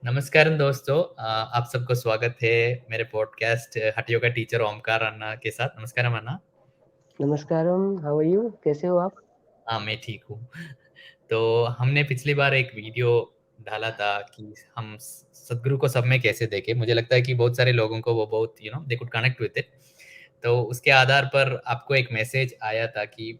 नमस्कारम दोस्तों, आप सबको स्वागत है मेरे पॉडकास्ट हटियो का टीचर ओमकार अन्ना के साथ। नमस्कारम अन्ना। नमस्कारम, हाउ आर यू? कैसे हो आप? हाँ, मैं ठीक हूँ। तो हमने पिछली बार एक वीडियो डाला था कि हम सदगुरु को सब में कैसे देखें। मुझे लगता है कि बहुत सारे लोगों को वो बहुत they could connect with it. तो उसके आधार पर आपको एक मैसेज आया था कि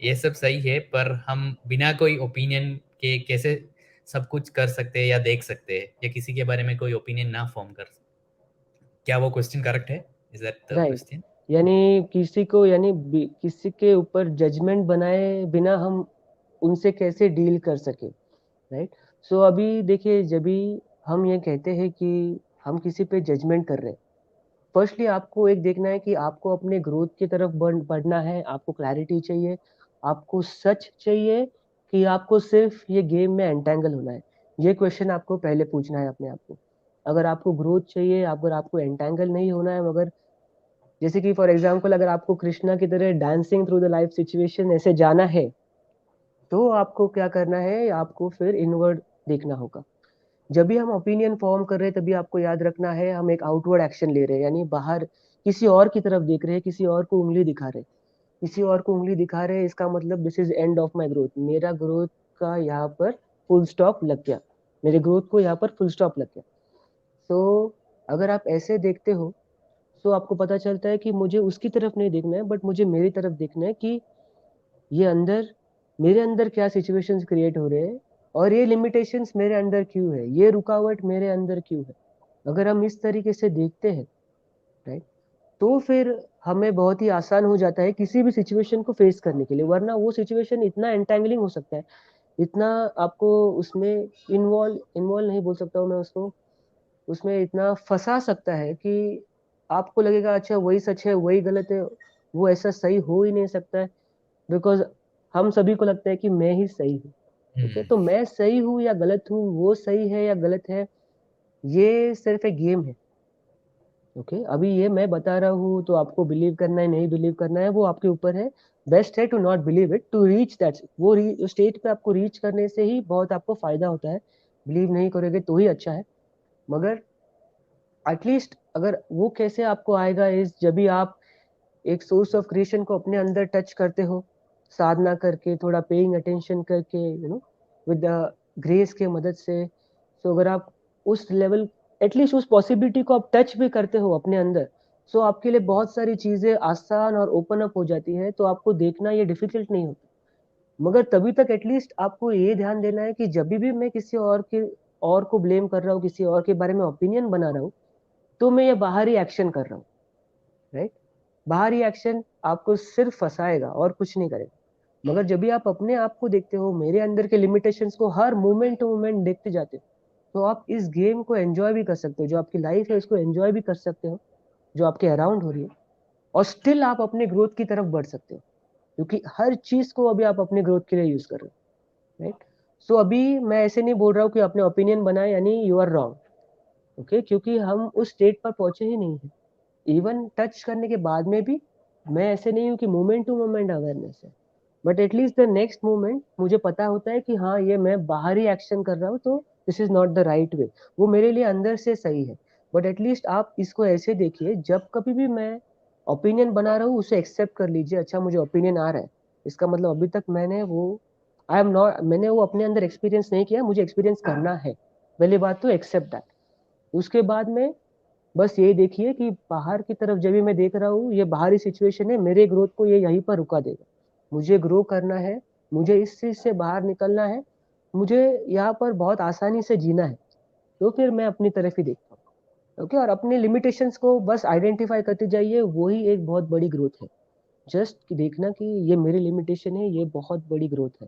ये सब सही है, पर हम बिना कोई ओपिनियन के कैसे सब कुछ कर सकते हैं या देख सकते हैं, या किसी के बारे में कोई ओपिनियन ना फॉर्म कर। क्या वो क्वेश्चन करेक्ट है? Is that the right. Question? यानी किसी को किसी के ऊपर जजमेंट बनाए बिना हम उनसे कैसे डील कर सके। राइट। सो अभी देखिए, जब भी हम ये कहते हैं कि हम किसी पे जजमेंट कर रहे हैं, फर्स्टली आपको एक देखना है कि आपको अपने ग्रोथ की तरफ बढ़ना है। आपको क्लैरिटी चाहिए, आपको सच चाहिए, कि आपको सिर्फ ये गेम में एंटेंगल होना है। ये क्वेश्चन आपको पहले पूछना है अपने आप को। अगर आपको ग्रोथ चाहिए, अगर आपको एंटेंगल नहीं होना है, मगर जैसे कि फॉर एग्जाम्पल अगर आपको कृष्णा की तरह dancing through the life situation ऐसे जाना है, तो आपको क्या करना है? आपको फिर इनवर्ड देखना होगा। जब भी हम ओपिनियन फॉर्म कर रहे हैं, तभी आपको याद रखना है हम एक आउटवर्ड एक्शन ले रहे हैं, यानी बाहर किसी और की तरफ देख रहे हैं, किसी और को उंगली दिखा रहे हैं। किसी और को उंगली दिखा रहे हैं, इसका मतलब this is end of my growth. मेरा ग्रोथ का यहाँ पर फुल स्टॉप लग गया। मेरे ग्रोथ को यहाँ पर फुल स्टॉप लग गया। तो अगर आप ऐसे देखते हो, तो आपको पता चलता है कि मुझे उसकी तरफ नहीं देखना है, बट मुझे मेरी तरफ देखना है कि ये अंदर, मेरे अंदर क्या सिचुएशंस क्रिएट हो रहे हैं, और ये लिमिटेशंस मेरे अंदर क्यों है, ये रुकावट मेरे अंदर क्यों है। अगर हम इस तरीके से देखते हैं, राइट, तो फिर हमें बहुत ही आसान हो जाता है किसी भी सिचुएशन को फेस करने के लिए। वरना वो सिचुएशन इतना एंटेंगलिंग हो सकता है, इतना आपको उसमें इन्वॉल्व इन्वॉल्व नहीं बोल सकता हूँ मैं उसको, उसमें इतना फंसा सकता है कि आपको लगेगा अच्छा वही सच है वही गलत है। वो ऐसा सही हो ही नहीं सकता है, बिकॉज हम सभी को लगता है कि मैं ही सही हूँ। ओके, तो मैं सही हूँ या गलत हूँ, वो सही है या गलत है, ये सिर्फ एक गेम है। ओके, अभी ये मैं बता रहा हूँ तो आपको बिलीव करना है नहीं बिलीव करना है वो आपके ऊपर है। बेस्ट है to not believe it, to reach that वो स्टेट पे आपको रीच करने से ही बहुत आपको फायदा होता है। बिलीव नहीं करोगे तो ही अच्छा है, मगर एटलीस्ट अगर वो कैसे आपको आएगा इस जब भी आप एक सोर्स ऑफ क्रिएशन को अपने अंदर टच करते हो, साधना करके, थोड़ा पेइंग अटेंशन करके, विद ग्रेस के मदद से। तो अगर आप उस लेवल, एटलीस्ट उस पॉसिबिलिटी को आप टच भी करते हो अपने अंदर, सो आपके लिए बहुत सारी चीजें आसान और ओपन अप हो जाती है, तो आपको देखना ये डिफिकल्ट नहीं होता। मगर तभी तक एटलीस्ट आपको ये ध्यान देना है कि जब भी मैं किसी और को ब्लेम कर रहा हूँ, किसी और के बारे में ओपिनियन बना रहा हूँ, तो मैं ये बाहरी एक्शन कर रहा हूँ। राइट। बाहरी एक्शन आपको सिर्फ फंसाएगा और कुछ नहीं करेगा। मगर जब भी आप अपने आप को देखते हो, मेरे अंदर के लिमिटेशंस को हर मोमेंट टू मोमेंट देखते जाते हो, तो आप इस गेम को एंजॉय भी कर सकते हो। जो आपकी लाइफ है उसको एंजॉय भी कर सकते हो, जो आपके अराउंड हो रही है, और स्टिल आप अपने ग्रोथ की तरफ बढ़ सकते हो, क्योंकि हर चीज को अभी आप अपने ग्रोथ के लिए यूज कर रहे हो। राइट। सो अभी मैं ऐसे नहीं बोल रहा हूँ कि अपने ओपिनियन बनाए यानी यू आर रॉन्ग। ओके, क्योंकि हम उस स्टेट पर पहुंचे ही नहीं है। इवन टच करने के बाद में भी मैं ऐसे नहीं हूँ कि मोमेंट टू मोमेंट अवेयरनेस है, but at least the next moment मुझे पता होता है कि हाँ ये मैं बाहरी एक्शन कर रहा हूँ, तो this is not the right way. वो मेरे लिए अंदर से सही है। बट एटलीस्ट आप इसको ऐसे देखिए, जब कभी भी मैं ओपिनियन बना रहा हूँ उसे एक्सेप्ट कर लीजिए। अच्छा, मुझे ओपिनियन आ रहा है, इसका मतलब अभी तक मैंने वो अपने अंदर एक्सपीरियंस नहीं किया, मुझे एक्सपीरियंस करना है। पहली बात तो एक्सेप्ट दैट। उसके बाद में बस यही देखिए कि बाहर की तरफ जब भी मैं देख रहा हूँ, ये बाहरी सिचुएशन है, मेरे ग्रोथ को ये यहीं पर रुका देगा। मुझे ग्रो करना है, मुझे इस चीज से बाहर निकलना है, मुझे यहाँ पर बहुत आसानी से जीना है, तो फिर मैं अपनी तरफ ही देखता हूँ। ओके, और अपने लिमिटेशंस को बस आइडेंटिफाई करते जाइए, वही एक बहुत बड़ी ग्रोथ है। जस्ट देखना कि ये मेरी लिमिटेशन है, ये बहुत बड़ी ग्रोथ है।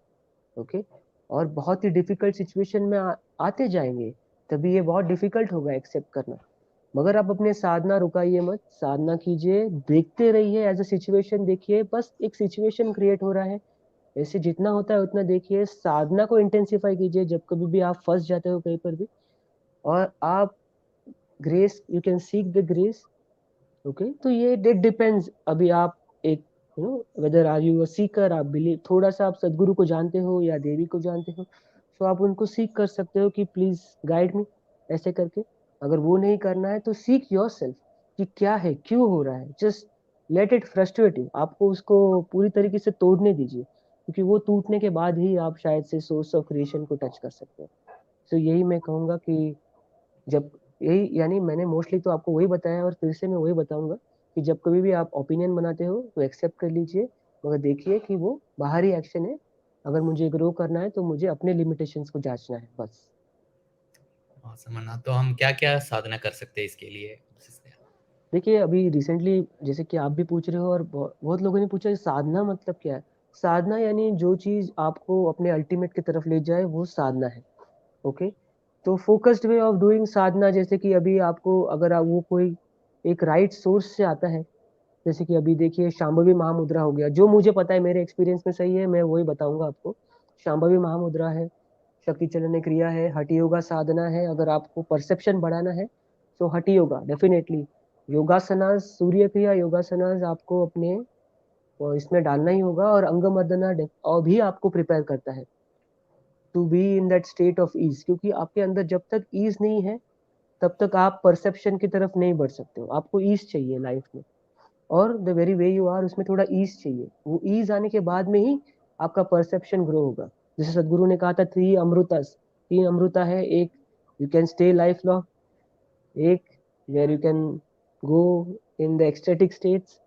ओके, और बहुत ही डिफिकल्ट सिचुएशन में आते जाएंगे, तभी ये बहुत डिफिकल्ट होगा एक्सेप्ट करना। मगर आप अपने साधना रुकाइए मत, साधना कीजिए, देखते रहिए, एज अ सिचुएशन देखिए, बस एक सिचुएशन क्रिएट हो रहा है, ऐसे जितना होता है उतना देखिए। साधना को इंटेंसिफाई कीजिए जब कभी भी आप फंस जाते हो कहीं पर भी, और आप grace, you can seek the grace. Okay, तो ये डेट डिपेंड्स। अभी आप एक whether are you a seeker, आप बिलीव, थोड़ा सा आप सदगुरु को जानते हो या देवी को जानते हो, तो आप उनको सीख कर सकते हो कि प्लीज गाइड मी, ऐसे करके। अगर वो नहीं करना है तो सीक योरसेल्फ कि क्या है, क्यों हो रहा है। Just let it frustrate you, आपको उसको पूरी तरीके से तोड़ने दीजिए, क्योंकि वो टूटने के बाद ही आप शायद से सोर्स ऑफ क्रिएशन को टच कर सकते हैं। तो यही मैं कहूँगा कि जब यही यानी मैंने मोस्टली तो आपको वही बताया, और फिर से मैं वही बताऊंगा कि जब कभी भी आप ओपिनियन बनाते हो तो एक्सेप्ट कर लीजिए, मगर देखिए कि वो बाहरी एक्शन है। अगर मुझे ग्रो करना है तो मुझे अपने लिमिटेशंस को जांचना है बस। समझना, तो हम क्या-क्या साधना कर सकते हैं इसके लिए? देखिए अभी रिसेंटली जैसे कि आप भी पूछ रहे हो और बहुत लोगों ने पूछा साधना मतलब क्या है। साधना यानी जो चीज आपको अपने अल्टीमेट की तरफ ले जाए वो साधना है। ओके, तो फोकस्ड वे ऑफ डूइंग साधना, जैसे कि अभी आपको अगर आप वो कोई एक राइट सोर्स से आता है, जैसे कि अभी देखिए शांभवी महामुद्रा हो गया, जो मुझे पता है मेरे एक्सपीरियंस में सही है मैं वही बताऊंगा आपको। शांभवी महामुद्रा है, शक्ति चलन क्रिया है, हठी योगा साधना है। अगर आपको परसेप्शन बढ़ाना है तो हठी योगा डेफिनेटली। योगासनास, सूर्य क्रिया योगासनास आपको अपने इसमें डालना ही होगा, और अंग मर्दना और भी आपको प्रिपेयर करता है to be in that state of ease, क्योंकि आपके अंदर जब तक ईज नहीं है तब तक आप परसेप्शन की तरफ नहीं बढ़ सकते हो। आपको ईज चाहिए लाइफ में, और the very way you are उसमें थोड़ा ईज चाहिए। वो ईज आने के बाद में ही आपका परसेप्शन ग्रो होगा। जैसे सदगुरु ने कहा था थ्री अमृतस, तीन अमृता है। एक you can stay lifelong, एक where you can go in the ecstatic states,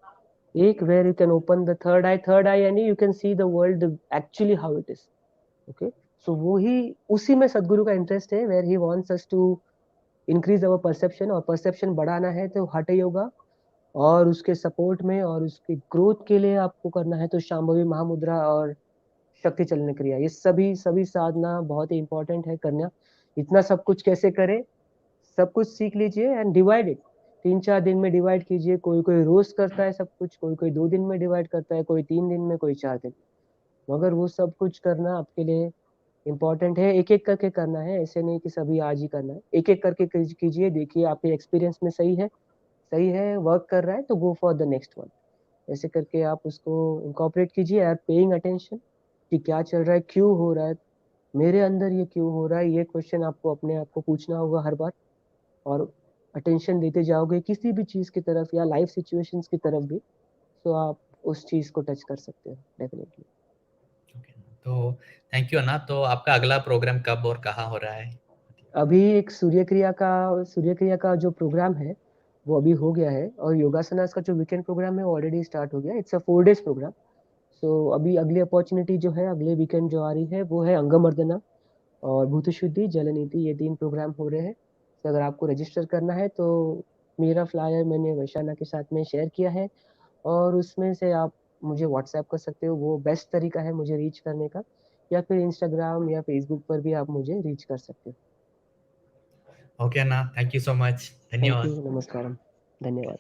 एक where you can open the third eye. Third eye यानी you can see the world actually how it is. Okay, so वो ही उसी में सदगुरु का interest है, where he wants us to increase our perception, और perception बढ़ाना है तो हठ योगा, और उसके सपोर्ट में और उसकी ग्रोथ के लिए आपको करना है तो शांभवी महामुद्रा और शक्ति चलन क्रिया, ये सभी सभी साधना बहुत ही इंपॉर्टेंट है करना। इतना सब कुछ कैसे करें, सब कुछ सीख लीजिए एंड डिवाइड इट। 3-4 दिन में डिवाइड कीजिए। कोई कोई रोज करता है सब कुछ, कोई कोई 2 दिन में डिवाइड करता है, कोई 3 दिन में, कोई 4 दिन। मगर वो सब कुछ करना आपके लिए इम्पोर्टेंट है। एक एक करके करना है, ऐसे नहीं कि सभी आज ही करना है। एक एक करके कीजिए, देखिए आपके एक्सपीरियंस में सही है, सही है, वर्क कर रहा है तो go for the next one. ऐसे करके आप उसको इनकॉर्पोरेट कीजिए, आप पेइंग अटेंशन कि क्या चल रहा है, क्यों हो रहा है, मेरे अंदर ये क्यों हो रहा है। ये क्वेश्चन आपको अपने आप को पूछना होगा हर बार, और अटेंशन देते जाओगे किसी भी चीज की तरफ या लाइफ सिचुएशंस की तरफ भी, तो आप उस चीज को टच कर सकते हो डेफिनेटली। तो थैंक यू अन्ना। तो आपका अगला प्रोग्राम कब और कहाँ हो रहा है? अभी एक सूर्य क्रिया का जो प्रोग्राम है वो अभी हो गया है, और योगासनास का जो वीकेंड प्रोग्राम है वो ऑलरेडी स्टार्ट हो गया। It's a 4 days programme. सो अभी अगली अपॉर्चुनिटी जो है अगले वीकेंड जो आ रही है वो है अंगमर्दना और भूत शुद्धि जल नीति, ये 3 प्रोग्राम हो रहे हैं। तो अगर आपको रजिस्टर करना है तो मेरा फ्लायर मैंने वैशाना के साथ में शेयर किया है, और उसमें से आप मुझे व्हाट्सएप कर सकते हो, वो बेस्ट तरीका है मुझे रीच करने का। या फिर इंस्टाग्राम या फेसबुक पर भी आप मुझे रीच कर सकते हो। Okay Anna, thank you so much. Thank you, धन्यवाद। नमस्कारम, धन्यवाद।